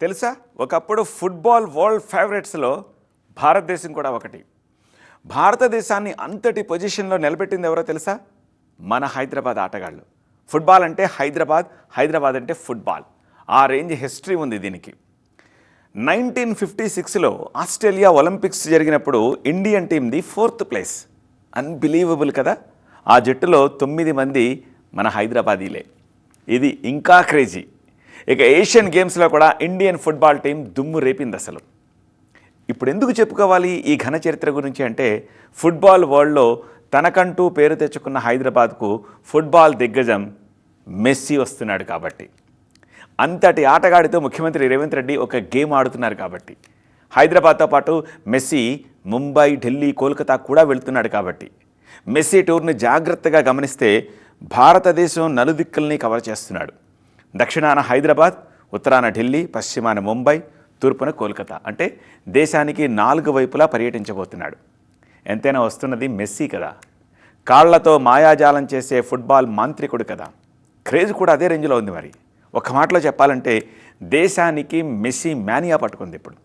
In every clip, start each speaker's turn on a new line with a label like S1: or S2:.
S1: తెలుసా, ఒకప్పుడు football world ఫేవరెట్స్లో భారతదేశం కూడా ఒకటి. భారతదేశాన్ని అంతటి పొజిషన్లో నిలబెట్టింది ఎవరో తెలుసా? మన హైదరాబాద్ ఆటగాళ్ళు. ఫుట్బాల్ అంటే హైదరాబాద్, హైదరాబాద్ అంటే ఫుట్బాల్. ఆ రేంజ్ హిస్టరీ ఉంది దీనికి. 1956లో ఆస్ట్రేలియా ఒలింపిక్స్ జరిగినప్పుడు ఇండియన్ టీమ్ది 4th ప్లేస్. అన్బిలీవబుల్ కదా. ఆ జట్టులో 9 మంది మన హైదరాబాదీలే. ఇది ఇంకా క్రేజీ. ఇక ఏషియన్ గేమ్స్లో కూడా ఇండియన్ ఫుట్బాల్ టీం దుమ్ము రేపింది అసలు. ఇప్పుడు ఎందుకు చెప్పుకోవాలి ఈ ఘన చరిత్ర గురించి అంటే, ఫుట్బాల్ వరల్డ్లో తనకంటూ పేరు తెచ్చుకున్న హైదరాబాద్కు ఫుట్బాల్ దిగ్గజం మెస్సీ వస్తున్నాడు కాబట్టి. అంతటి ఆటగాడితో ముఖ్యమంత్రి రేవంత్ రెడ్డి ఒక గేమ్ ఆడుతున్నారు కాబట్టి. హైదరాబాద్తో పాటు మెస్సీ ముంబై, ఢిల్లీ, కోల్కతా కూడా వెళ్తున్నాడు కాబట్టి. మెస్సీ టూర్ని జాగ్రత్తగా గమనిస్తే భారతదేశం నలుదిక్కుల్ని కవర్ చేస్తున్నాడు. దక్షిణాన హైదరాబాద్, ఉత్తరాన ఢిల్లీ, పశ్చిమాన ముంబై, తూర్పున కోల్కతా. అంటే దేశానికి 4 వైపులా పర్యటించబోతున్నాడు. ఎంతైనా వస్తున్నది మెస్సీ కదా. కాళ్లతో మాయాజాలం చేసే ఫుట్బాల్ మాంత్రికుడు కదా. క్రేజ్ కూడా అదే రేంజ్లో ఉంది. మరి ఒక మాటలో చెప్పాలంటే దేశానికి మెస్సీ మేనియా పట్టుకుంది ఇప్పుడు.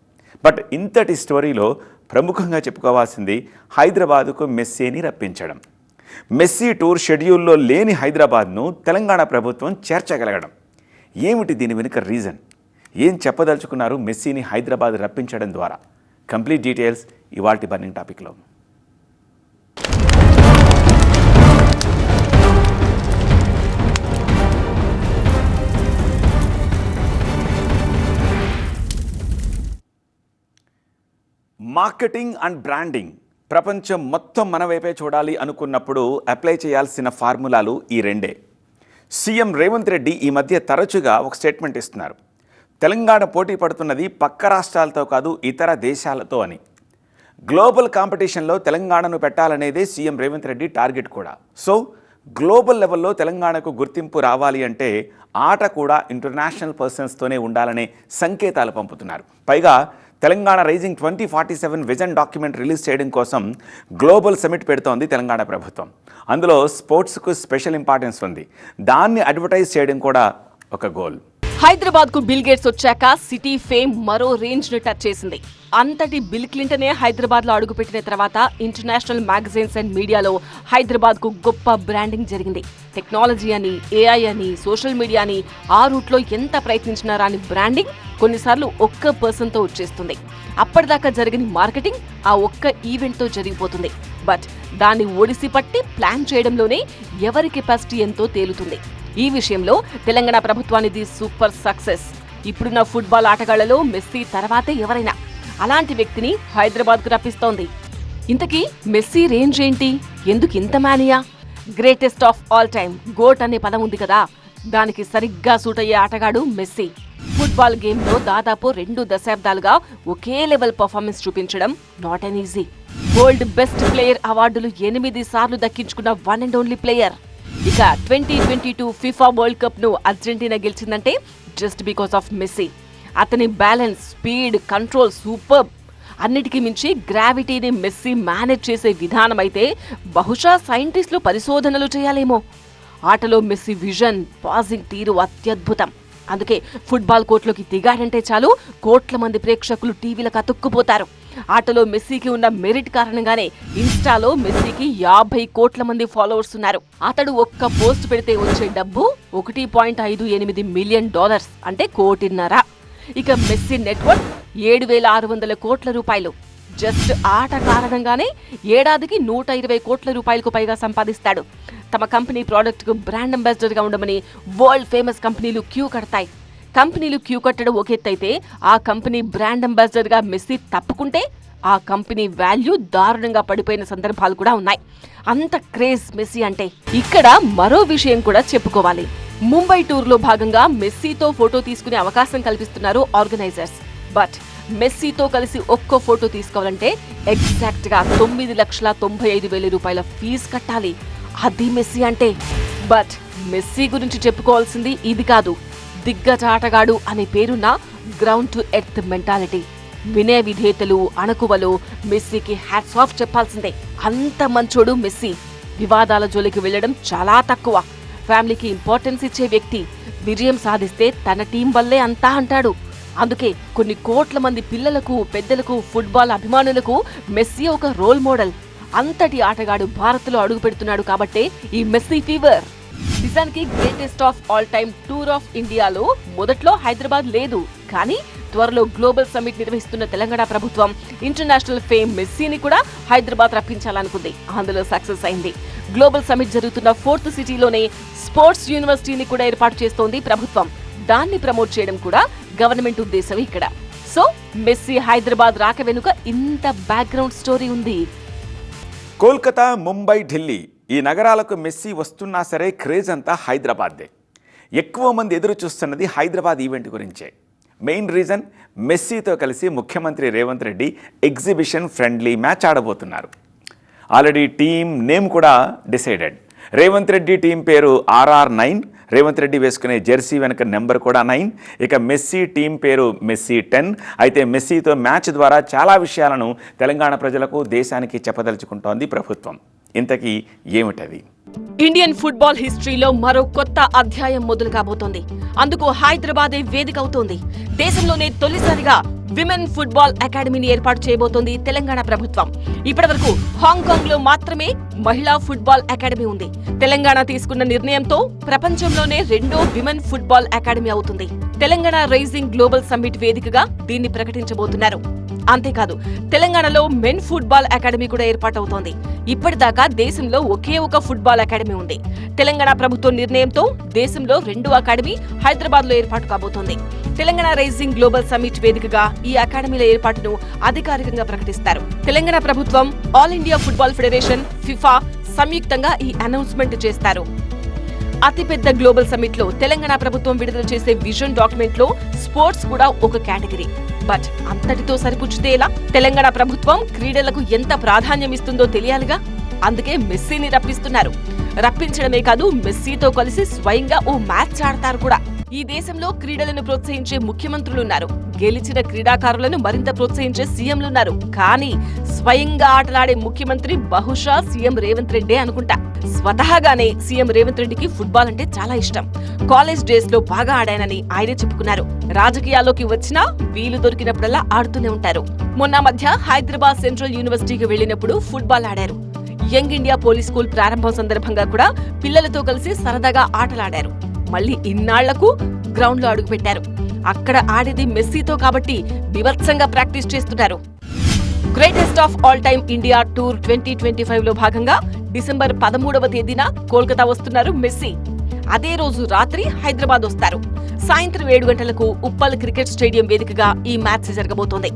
S1: బట్ ఇంతటి స్టోరీలో ప్రముఖంగా చెప్పుకోవాల్సింది హైదరాబాదుకు మెస్సీని రప్పించడం. మెస్సీ టూర్ షెడ్యూల్లో లేని హైదరాబాద్ను తెలంగాణ ప్రభుత్వం చేర్చగలగడం. ఏమిటి దీని వెనుక రీజన్? ఏం చెప్పదలుచుకున్నారు మెస్సీని హైదరాబాద్ రప్పించడం ద్వారా? కంప్లీట్ డీటెయిల్స్ ఇవాల్టి బర్నింగ్ టాపిక్లో. మార్కెటింగ్ అండ్ బ్రాండింగ్ ప్రపంచం మొత్తం మన వైపే చూడాలి అనుకున్నప్పుడు అప్లై చేయాల్సిన ఫార్ములాలు ఈ రెండే. సీఎం రేవంత్ రెడ్డి ఈ మధ్య తరచుగా ఒక స్టేట్మెంట్ ఇస్తున్నారు. తెలంగాణ పోటీ పడుతున్నది పక్క రాష్ట్రాలతో కాదు, ఇతర దేశాలతో అని. గ్లోబల్ కాంపిటీషన్లో తెలంగాణను పెట్టాలనేదే సీఎం రేవంత్ రెడ్డి టార్గెట్ కూడా. సో గ్లోబల్ లెవెల్లో తెలంగాణకు గుర్తింపు రావాలి అంటే ఆట కూడా ఇంటర్నేషనల్ పర్సన్స్తోనే ఉండాలనే సంకేతాలు పంపుతున్నారు. పైగా Telangana rising 2047 vision document release చేయడం కోసం గ్లోబల్ సమిట్ పెడుతోంది తెలంగాణ ప్రభుత్వం. అందులో స్పోర్ట్స్కు స్పెషల్ ఇంపార్టెన్స్ ఉంది. దాన్ని అడ్వర్టైజ్ చేయడం కూడా ఒక గోల్.
S2: హైదరాబాద్ కు బిల్ గేట్స్ వచ్చాక సిటీ ఫేమ్ మరో రేంజ్ ను టచ్ చేసింది. అంతటి బిల్ క్లింటనే హైదరాబాద్ లో అడుగుపెట్టిన తర్వాత ఇంటర్నేషనల్ మ్యాగజైన్స్ అండ్ మీడియాలో హైదరాబాద్ కు గొప్ప బ్రాండింగ్ జరిగింది. టెక్నాలజీ అని, ఏఐ అని, సోషల్ మీడియా అని, ఆ రూట్ లో ఎంత ప్రయత్నించినా రాని బ్రాండింగ్ కొన్నిసార్లు ఒక్క పర్సన్ తో వచ్చేస్తుంది. అప్పటిదాకా జరిగిన మార్కెటింగ్ ఆ ఒక్క ఈవెంట్ తో జరిగిపోతుంది. బట్ దాన్ని ఒడిసి పట్టి ప్లాన్ చేయడంలోనే ఎవరి కెపాసిటీ ఎంతో తేలుతుంది. ఈ విషయంలో తెలంగాణ ప్రభుత్వానిది సూపర్ సక్సెస్. ఇప్పుడున్న ఫుట్బాల్ ఆటగాళ్లలో మెస్సీ తర్వాతే ఎవరైనా. అలాంటి వ్యక్తిని హైదరాబాద్ కు రప్పిస్తోంది. ఇంతకీ మెస్సీ రేంజ్ ఏంటి? ఎందుకు ఇంత mania? Greatest of all time, GOAT అనే పదం ఉంది కదా, దానికి సరిగ్గా సూట్ అయ్యే ఆటగాడు మెస్సీ. ఫుట్బాల్ గేమ్ లో దాదాపు 2 దశాబ్దాలుగా ఒకే లెవెల్ పర్ఫార్మెన్స్ చూపించడం not an easy. World best player అవార్డులు 8 సార్లు దక్కించుకున్న వన్ అండ్ ఓన్లీ ప్లేయర్. ఇక 2022 ఫిఫా వరల్డ్ కప్ ను అర్జెంటీనా గెలిచిందంటే జస్ట్ బికాస్ ఆఫ్ మెస్సీ. అతని బ్యాలెన్స్, స్పీడ్, కంట్రోల్ సూపర్. అన్నిటికీ మించి గ్రావిటీని మెస్సీ మేనేజ్ చేసే విధానం అయితే బహుశా సైంటిస్టులు పరిశోధనలు చేయాలేమో. ఆటలో మెస్సీ విజన్, పాసింగ్ తీరు అత్యద్భుతం. అందుకే ఫుట్బాల్ కోర్టులోకి దిగాడంటే చాలు కోట్ల మంది ప్రేక్షకులు టీవీలకు అతుక్కుపోతారు. ఆటలో మెస్సీకి ఉన్న మెరిట్ కారణంగానే ఇన్స్టాలో మెస్సీకి 50 కోట్ల మంది ఫాలోవర్స్ ఉన్నారు. అతడు ఒక్క పోస్ట్ పెడితే వచ్చే డబ్బు $1.58 మిలియన్, అంటే 1.5 కోటి. ఇక మెస్సీ నెట్వర్క్ 7,600 కోట్ల రూపాయలు. జస్ట్ ఆట కారణంగానే ఏడాదికి 120 కోట్ల రూపాయలకు పైగా సంపాదిస్తాడు. తమ కంపెనీ ప్రోడక్ట్ కు బ్రాండ్ అంబాసిడర్ గా ఉండమని వరల్డ్ ఫేమస్ కంపెనీలు క్యూ కడతాయి. కంపెనీలు క్యూ కట్టడం ఒక ఎత్తైతే, ఆ కంపెనీ బ్రాండ్ అంబాసిడర్ గా మెస్సీ తప్పుకుంటే ఆ కంపెనీ వాల్యూ దారుణంగా పడిపోయిన సందర్భాలు కూడా ఉన్నాయి. అంత క్రేజ్ మెస్సీ అంటే. ఇక్కడ మరో విషయం కూడా చెప్పుకోవాలి. ముంబై టూర్ లో భాగంగా మెస్సీతో ఫోటో తీసుకునే అవకాశం కల్పిస్తున్నారు ఆర్గనైజర్స్. బట్ మెస్సీతో కలిసి ఒక్కో ఫోటో తీసుకోవాలంటే ఎగ్జాక్ట్ గా 9,95,000 రూపాయల ఫీజు కట్టాలి. అది మెస్సీ అంటే. బట్ మెస్సీ గురించి చెప్పుకోవాల్సింది ఇది కాదు. దిగ్గజ ఆటగాడు అనే పేరున్న గ్రౌండ్ టు ఎర్త్ మెంటాలిటీ, వినయ విధేయతలు, అణకువలు మెస్సీకి హ్యాట్స్ ఆఫ్ చెప్పాల్సిందే. అంత మంచోడు మెస్సీ. వివాదాల జోలికి వెళ్లడం చాలా తక్కువ. ఫ్యామిలీకి ఇంపార్టెన్స్ ఇచ్చే వ్యక్తి. విజయం సాధిస్తే తన టీం వల్లే అంతా అంటాడు. అందుకే కొన్ని కోట్ల మంది పిల్లలకు, పెద్దలకు, ఫుట్బాల్ అభిమానులకు మెస్సీ ఒక రోల్ మోడల్. అంతటి ఆటగాడు భారత్లో అడుగు పెడుతున్నాడు కాబట్టే ఈ మెస్సీ ఫీవర్. నిజానికి greatest of all time tour of ఇండియాలో మొదట్లో హైదరాబాద్ లేదు, కానీ త్వరలో గ్లోబల్ సమ్మిట్ నిర్వహిస్తున్న తెలంగాణ ప్రభుత్వం ఇంటర్నేషనల్ ఫేమ్ మెస్సీని కూడా హైదరాబాద్ రప్పించాలనుకుంది. అందులో సక్సెస్ అయింది. గ్లోబల్ సమ్మిట్ జరుగుతున్న 4th సిటీలోనే స్పోర్ట్స్ యూనివర్సిటీని కూడా ఏర్పాటు చేస్తోంది ప్రభుత్వం. దాన్ని ప్రమోట్ చేయడం కూడా గవర్నమెంట్ ఉద్దేశం ఇక్కడ. సో మెస్సీ హైదరాబాద్ రాక వెనుక ఇంత బ్యాక్గ్రౌండ్ స్టోరీ ఉంది.
S1: కోల్కతా, ముంబై, ఢిల్లీ ఈ నగరాలకు మెస్సీ వస్తున్నా సరే క్రేజ్ అంతా హైదరాబాద్దే. ఎక్కువ మంది ఎదురు చూస్తున్నది హైదరాబాద్ ఈవెంట్ గురించే. మెయిన్ రీజన్ మెస్సీతో కలిసి ముఖ్యమంత్రి Revanth Reddy exhibition friendly match ఆడబోతున్నారు. ఆల్రెడీ టీం నేమ్ కూడా డిసైడెడ్. రేవంత్ రెడ్డి టీం పేరు RR9. రేవంత్ రెడ్డి వేసుకునే జెర్సీ వెనక నెంబర్ కూడా 9. ఇక మెస్సీ టీం పేరు మెస్సీ 10. అయితే మెస్సీతో మ్యాచ్ ద్వారా చాలా విషయాలను తెలంగాణ ప్రజలకు, దేశానికి చెప్పదలుచుకుంటోంది ప్రభుత్వం. ఇంతకీ ఏమిటది?
S2: ఇండియన్ ఫుట్బాల్ హిస్టరీలో మరో కొత్త అధ్యాయం మొదలు కాబోతోంది. అందుకు హైదరాబాదే వేదిక అవుతోంది. దేశంలోనే తొలిసారిగా విమెన్ ఫుట్బాల్ అకాడమీని ఏర్పాటు చేయబోతోంది తెలంగాణ ప్రభుత్వం. ఇప్పటివరకు హాంకాంగ్ లో మాత్రమే మహిళా ఫుట్బాల్ అకాడమీ ఉంది. తెలంగాణ తీసుకున్న నిర్ణయంతో ప్రపంచంలోనే 2వ విమెన్ ఫుట్బాల్ అకాడమీ అవుతుంది. తెలంగాణ రైజింగ్ గ్లోబల్ సమ్మిట్ వేదికగా దీన్ని ప్రకటించబోతున్నారు. అంతేకాదు, తెలంగాణలో మెన్ ఫుట్బాల్ అకాడమీ కూడా ఏర్పాటవుతోంది. ఇప్పటిదాకా దేశంలో ఒకే ఒక ఫుట్బాల్ అకాడమీ ఉంది. తెలంగాణ ప్రభుత్వం నిర్ణయంతో దేశంలో 2వ అకాడమీ హైదరాబాద్ లో ఏర్పాటు కాబోతోంది. తెలంగాణ రైజింగ్ గ్లోబల్ సమ్మిట్ వేదికగా ఈ అకాడమీల ఏర్పాటును అధికారికంగా ప్రకటిస్తారు. తెలంగాణ ప్రభుత్వం, all India football federation, FIFA సంయుక్తంగా ఈ అనౌన్స్మెంట్ చేస్తారు. అతిపెద్ద గ్లోబల్ సమ్మిట్ లో తెలంగాణ ప్రభుత్వం విడుదల చేసే విజన్ డాక్యుమెంట్ లో స్పోర్ట్స్ కూడా ఒక కేటగిరీ. బట్ అంతటితో సరిపుచ్చితే ఎలా? తెలంగాణ ప్రభుత్వం క్రీడలకు ఎంత ప్రాధాన్యం ఇస్తుందో తెలియాలిగా. అందుకే మెస్సీని రప్పిస్తున్నారు. రప్పించడమే కాదు, మెస్సీతో కలిసి స్వయంగా ఓ మ్యాచ్ ఆడతారు కూడా. ఈ దేశంలో క్రీడలను ప్రోత్సహించే ముఖ్యమంత్రులున్నారు, గెలిచిన క్రీడాకారులను మరింత ప్రోత్సహించే సీఎంలున్నారు. కానీ స్వయంగా ఆటలాడే ముఖ్యమంత్రి బహుశా సీఎం రేవంత్ రెడ్డే అనుకుంటా. స్వతహాగానే సీఎం రేవంత్ రెడ్డికి ఫుట్బాల్ అంటే చాలా ఇష్టం. కాలేజ్ డేస్ లో బాగా ఆడానని ఆయనే చెప్పుకున్నారు. రాజకీయాల్లోకి వచ్చినా వీలు దొరికినప్పుడల్లా ఆడుతూనే ఉంటారు. మొన్న మధ్య హైదరాబాద్ సెంట్రల్ యూనివర్సిటీకి వెళ్లినప్పుడు ఫుట్బాల్ ఆడారు. యంగ్ ఇండియా పోలీస్ స్కూల్ ప్రారంభం సందర్భంగా కూడా పిల్లలతో కలిసి సరదాగా ఆటలాడారు. మళ్ళీ ఇన్నాళ్లకు గ్రౌండ్ లో అడుగుపెట్టారు. అక్కడ ఆడేది మెస్సీతో కాబట్టి బీభత్సంగా ప్రాక్టీస్ చేస్తున్నారు. Greatest of all time India tour 2025 లో భాగంగా డిసెంబర్ 13వ తేదీన కోల్కతా వస్తున్నారు మెస్సీ. అదే రోజు రాత్రి హైదరాబాద్ వస్తారు. సాయంత్రం 7 గంటలకు ఉప్పల్ క్రికెట్ స్టేడియం వేదికగా ఈ మ్యాచ్ జరగబోతోంది.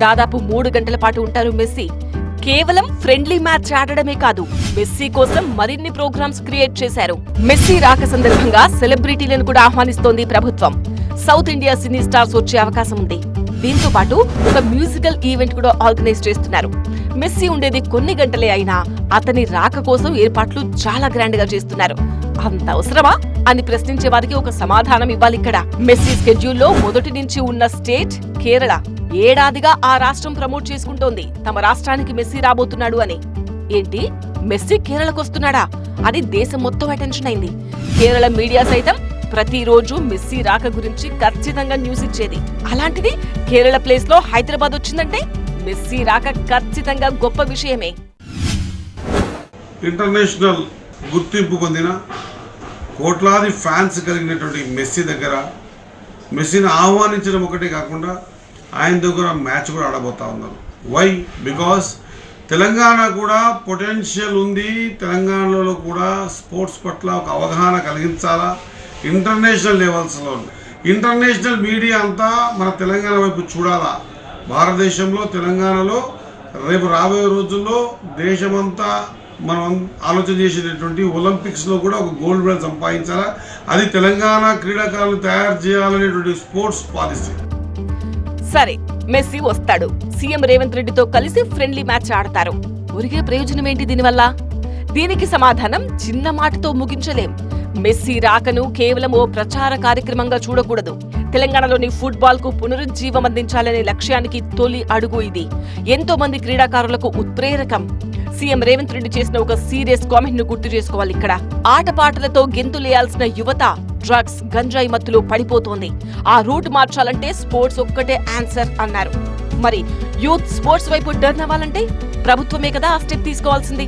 S2: దాదాపు 3 గంటల పాటు ఉంటారు మెస్సీ. కేవలం ఫ్రెండ్లీ మ్యాచ్ ఆడడమే కాదు, మెస్సీ కోసం మరిన్ని ప్రోగ్రామ్స్ క్రియేట్ చేశారు. మెస్సీ రాక సందర్భంగా సెలబ్రిటీలను కూడా ఆహ్వానిస్తోంది ప్రభుత్వం. సౌత్ ఇండియా సినీ స్టార్స్ వచ్చే అవకాశం ఉంది. దీంతో పాటు ఒక మ్యూజికల్ ఈవెంట్ కూడా ఆర్గనైజ్ చేస్తున్నారు. మెస్సీ ఉండేది కొన్ని గంటలే అయినా అతని రాక కోసం ఏర్పాట్లు చాలా గ్రాండ్ గా చేస్తున్నారు. అంత అవసరమా అని ప్రశ్నించే వారికి ఒక సమాధానం ఇవ్వాలి ఇక్కడ. మెస్సీ స్కెడ్యూల్లో మొదటి నుంచి ఉన్న స్టేట్ కేరళ. ఏడాదిగా ఆ రాష్ట్రం ప్రమోట్ చేసుకుంటోంది తమ రాష్ట్రానికి మెస్సీ రాబోతున్నాడు అని. ఏంటి, మెస్సీ కేరళకు వస్తున్నాడా అని దేశం మొత్తం అటెన్షన్ అయింది. కేరళ మీడియా సైతం ప్రతిరోజు మెస్సీ రాక గురించి ఖచ్చితంగా న్యూస్ ఇచ్చేది. అలాంటిది కేరళ ప్లేస్ లో హైదరాబాద్ వచ్చిందంటే మెస్సీ రాక ఖచ్చితంగా గొప్ప విషయమే.
S3: ఇంటర్నేషనల్ గుర్తింపు పొందిన కోట్లాది ఫ్యాన్స్ కలిగినటువంటి మెస్సీ దగ్గర మెస్సీని ఆహ్వానించడం ఒకటే కాకుండా ఆయన దగ్గర మ్యాచ్ కూడా ఆడబోతా ఉన్నారు. వై? బికాస్ తెలంగాణ కూడా పొటెన్షియల్ ఉంది. తెలంగాణలో కూడా స్పోర్ట్స్ పట్ల ఒక అవగాహన కలిగించాలా ఇంటర్నేషనల్ లెవెల్స్లో. ఇంటర్నేషనల్ మీడియా అంతా మన తెలంగాణ వైపు చూడాలా. భారతదేశంలో తెలంగాణలో రేపు రాబోయే రోజుల్లో దేశమంతా మనం ఆలోచన చేసేటటువంటి ఒలింపిక్స్లో కూడా ఒక గోల్డ్ మెడల్ సంపాదించాలా. అది తెలంగాణ క్రీడాకారులు తయారు చేయాలనేటువంటి స్పోర్ట్స్ పాలసీ.
S2: సరే, మెస్సీ వస్తాడు, సీఎం రేవంత్ రెడ్డితో కలిసి ఫ్రెండ్లీ మ్యాచ్ ఆడతారు. ఒరిగే ప్రయోజనం ఏంటి దీనివల్ల? దీనికి సమాధానం చిన్న మాటతో ముగించలేం. మెస్సీ రాకను కేవలం ఓ ప్రచార కార్యక్రమంగా చూడకూడదు. తెలంగాణలోని ఫుట్బాల్ కు పునరుజ్జీవం అందించాలనే లక్ష్యానికి తొలి అడుగు ఇది. ఎంతో మంది క్రీడాకారులకు ఉత్ప్రేరకం. సీఎం రేవంత్ రెడ్డి చేసిన ఒక సీరియస్ కామెంట్ ను గుర్తు చేసుకోవాలి. ఇక్కడ ఆటపాటలతో గెంతులేయాల్సిన యువత డ్రగ్స్, గంజాయి మత్తులో పడిపోతోంది. ఆ రూట్ మార్చాలంటే స్పోర్ట్స్ ఒక్కటే ఆన్సర్ అన్నారు. మరి యూత్ స్పోర్ట్స్ వైపు టర్న్ అవ్వాలంటే ప్రభుత్వమే కదా ఆ స్టెప్ తీసుకోవాల్సింది.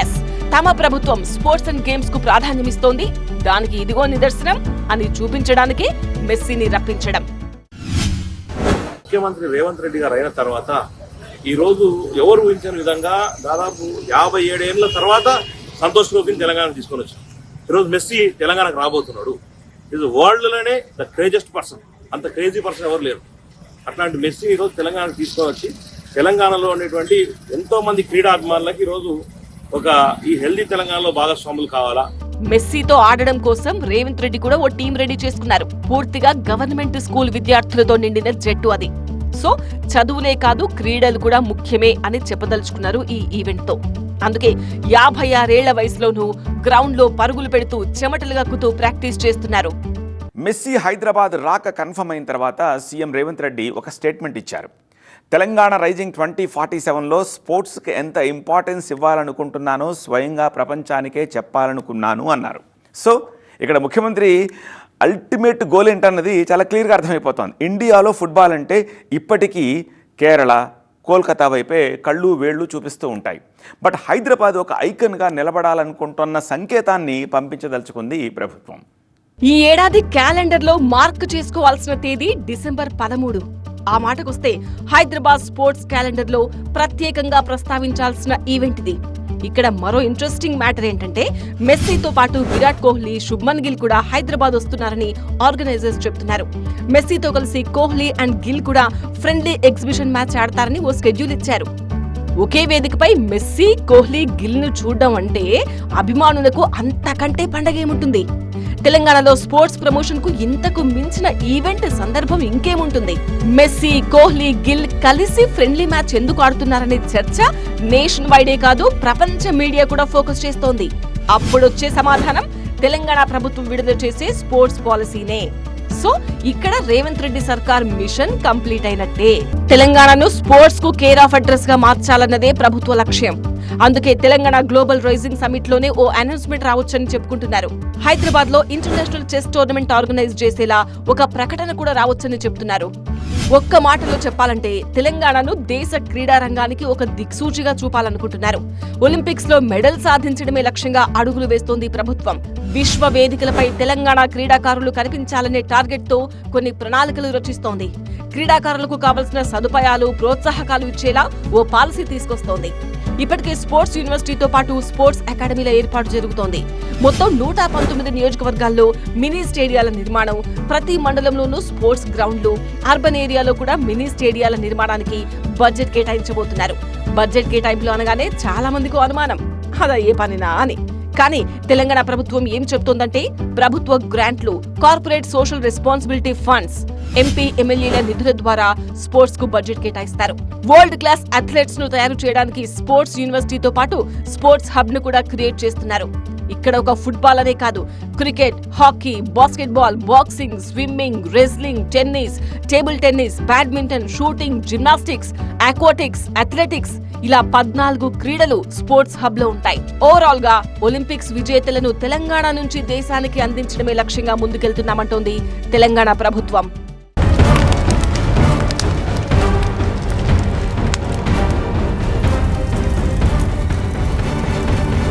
S2: ఎస్, తమ ప్రభుత్వం స్పోర్ట్స్ అండ్ గేమ్స్ కు ప్రాధాన్యమిస్తోంది. దానికి ఇదిగో నిదర్శనం అని చూపించడానికి మెస్సీని రప్పించడం.
S4: ముఖ్యమంత్రి రేవంత్ రెడ్డి గారు అయిన తర్వాత ఈ రోజు ఎవరు ఊహించని విధంగా దాదాపు 57 ఏళ్ల తర్వాత సంతోష్ ట్రోఫీని తెలంగాణ తీసుకొని వచ్చారు. ఈరోజు మెస్సీ తెలంగాణకు రాబోతున్నాడు. ఇది వరల్డ్ లోనే ద క్రేజెస్ట్ పర్సన్, అంత క్రేజీ పర్సన్ ఎవరు లేరు. అట్లాంటి మెస్సీ ఈరోజు తెలంగాణకు తీసుకొని వచ్చి తెలంగాణలో ఉండేటువంటి ఎంతో మంది క్రీడాభిమానులకి ఈరోజు ఈ హెల్దీ తెలంగాణలో భాగస్వాములు కావాలా.
S2: మెస్సీతో ఆడడం కోసం రేవంత్ రెడ్డి కూడా ఓ టీం రెడీ చేసుకున్నారు. పూర్తిగా గవర్నమెంట్ స్కూల్ విద్యార్థులతో నిండిన జట్టు అది. సో చదువులే కాదు, క్రీడలు కూడా ముఖ్యమే అని చెప్పదలుచుకున్నారు ఈ ఈవెంట్ తో. అందుకే 56 ఏళ్ల వయసులోనూ గ్రౌండ్ లో పరుగులు పెడుతూ చెమటలు గక్కుతూ ప్రాక్టీస్ చేస్తున్నారు.
S1: మెస్సీ హైదరాబాద్ రాక కన్ఫర్మ్ అయిన తర్వాత సీఎం రేవంత్ రెడ్డి ఒక స్టేట్మెంట్ ఇచ్చారు. తెలంగాణ రైజింగ్ 2047లో స్పోర్ట్స్కి ఎంత ఇంపార్టెన్స్ ఇవ్వాలనుకుంటున్నానో స్వయంగా ప్రపంచానికే చెప్పాలనుకున్నాను అన్నారు. సో ఇక్కడ ముఖ్యమంత్రి అల్టిమేట్ గోల్ ఏంటన్నది చాలా క్లియర్గా అర్థమైపోతుంది. ఇండియాలో ఫుట్బాల్ అంటే ఇప్పటికీ కేరళ, కోల్కతా వైపే కళ్ళు వేళ్ళు చూపిస్తూ ఉంటాయి. బట్ హైదరాబాద్ ఒక ఐకన్గా నిలబడాలనుకుంటున్న సంకేతాన్ని పంపించదలుచుకుంది ఈ ప్రభుత్వం.
S2: ఈ ఏడాది క్యాలెండర్లో మార్క్ చేసుకోవాల్సిన తేదీ డిసెంబర్ 13. ఆ మాటకొస్తే హైదరాబాద్ స్పోర్ట్స్ క్యాలెండర్లో ప్రత్యేకంగా ప్రస్తావించాల్సిన ఈవెంట్ ఇది. ఇక్కడ మరో ఇంట్రెస్టింగ్ మ్యాటర్ ఏంటంటే మెస్సీతో పాటు విరాట్ కోహ్లీ, శుభ్మన్ గిల్ కూడా హైదరాబాద్ వస్తున్నారని ఆర్గనైజర్స్ చెప్తున్నారు. మెస్సీతో కలిసి కోహ్లీ అండ్ గిల్ కూడా ఫ్రెండ్లీ ఎగ్జిబిషన్ మ్యాచ్ ఆడతారని ఓ స్కెడ్యూల్ ఇచ్చారు. ఒకే వేదికపై మెస్సీ, కోహ్లీ, గిల్ ను చూడడం అంటే అభిమానులకు అంతకంటే పండగ ఏముంటుంది. తెలంగాణలో స్పోర్ట్స్ ప్రమోషన్ కు ఇంతకు మించిన ఈవెంట్ సందర్భం ఇంకేముంటుంది. మెస్సీ, కోహ్లీ, గిల్ కలిసి ఫ్రెండ్లీ మ్యాచ్ ఎందుకు ఆడుతున్నారనే చర్చ నేషన్ వైడే కాదు, ప్రపంచ మీడియా కూడా ఫోకస్ చేస్తోంది. అప్పుడొచ్చే సమాధానం తెలంగాణ ప్రభుత్వం విడుదల చేసే స్పోర్ట్స్ పాలసీనే. సో ఇక్కడ రేవంత్ రెడ్డి సర్కార్ మిషన్ కంప్లీట్ అయినట్టే. తెలంగాణను స్పోర్ట్స్ కు కేర్ ఆఫ్ అడ్రస్ గా మార్చాలన్నదే ప్రభుత్వ లక్ష్యం. అందుకే తెలంగాణ గ్లోబల్ రైజింగ్ సమిట్ లోనే ఓ అనౌన్స్మెంట్ రావచ్చని చెప్పుకుంటున్నారు. హైదరాబాద్ లో ఇంటర్నేషనల్ చెస్ టోర్నమెంట్ ఆర్గనైజ్ చేసేలా ఒక ప్రకటన కూడా రావచ్చని చెప్తున్నారు. ఒక్క మాటలో చెప్పాలంటే తెలంగాణను దేశ క్రీడా రంగానికి ఒక దిక్సూచిగా చూపాలనుకుంటున్నారు. ఒలింపిక్స్ లో మెడల్ సాధించడమే లక్ష్యంగా అడుగులు వేస్తోంది ప్రభుత్వం. విశ్వ వేదికలపై తెలంగాణ క్రీడాకారులు కనిపించాలనే టార్గెట్ తో కొన్ని ప్రణాళికలు రచిస్తోంది. క్రీడాకారులకు కావలసిన సదుపాయాలు, ప్రోత్సాహకాలు ఇచ్చేలా ఓ పాలసీ తీసుకొస్తోంది. ఇప్పటికే స్పోర్ట్స్ యూనివర్సిటీతో పాటు స్పోర్ట్స్ అకాడమీల ఏర్పాటు జరుగుతోంది. మొత్తం 119 నియోజకవర్గాల్లో మినీ స్టేడియాల నిర్మాణం, ప్రతి మండలంలోనూ స్పోర్ట్స్ గ్రౌండ్లు, అర్బన్ ఏరియాలో కూడా మినీ స్టేడియాల నిర్మాణానికి బడ్జెట్ కేటాయించబోతున్నారు. బడ్జెట్ కేటాయింపులు అనగానే చాలా మందికి అనుమానం, అదా ఏ పనినా అని. కానీ తెలంగాణ ప్రభుత్వం ఏం చెప్తోందంటే ప్రభుత్వ గ్రాంట్లు, corporate social responsibility funds, MP, ఎమ్మెల్యేల నిధుల ద్వారా స్పోర్ట్స్ కు బడ్జెట్ కేటాయిస్తారు. వరల్డ్ క్లాస్ అథ్లెట్స్ ను తయారు చేయడానికి స్పోర్ట్స్ యూనివర్సిటీతో పాటు స్పోర్ట్స్ హబ్ ను కూడా క్రియేట్ చేస్తున్నారు. ఇక్కడ ఒక ఫుట్బాల్ అనే కాదు, cricket, hockey, basketball, boxing, swimming, wrestling, tennis, table tennis, badminton, shooting, gymnastics, aquatics, athletics ఇలా 14 క్రీడలు స్పోర్ట్స్ హబ్ లో ఉంటాయి. ఓవరాల్ గా ఒలింపిక్స్ విజేతలను తెలంగాణ నుంచి దేశానికి అందించడమే లక్ష్యంగా ముందుకెళ్తున్నామంటోంది తెలంగాణ ప్రభుత్వం.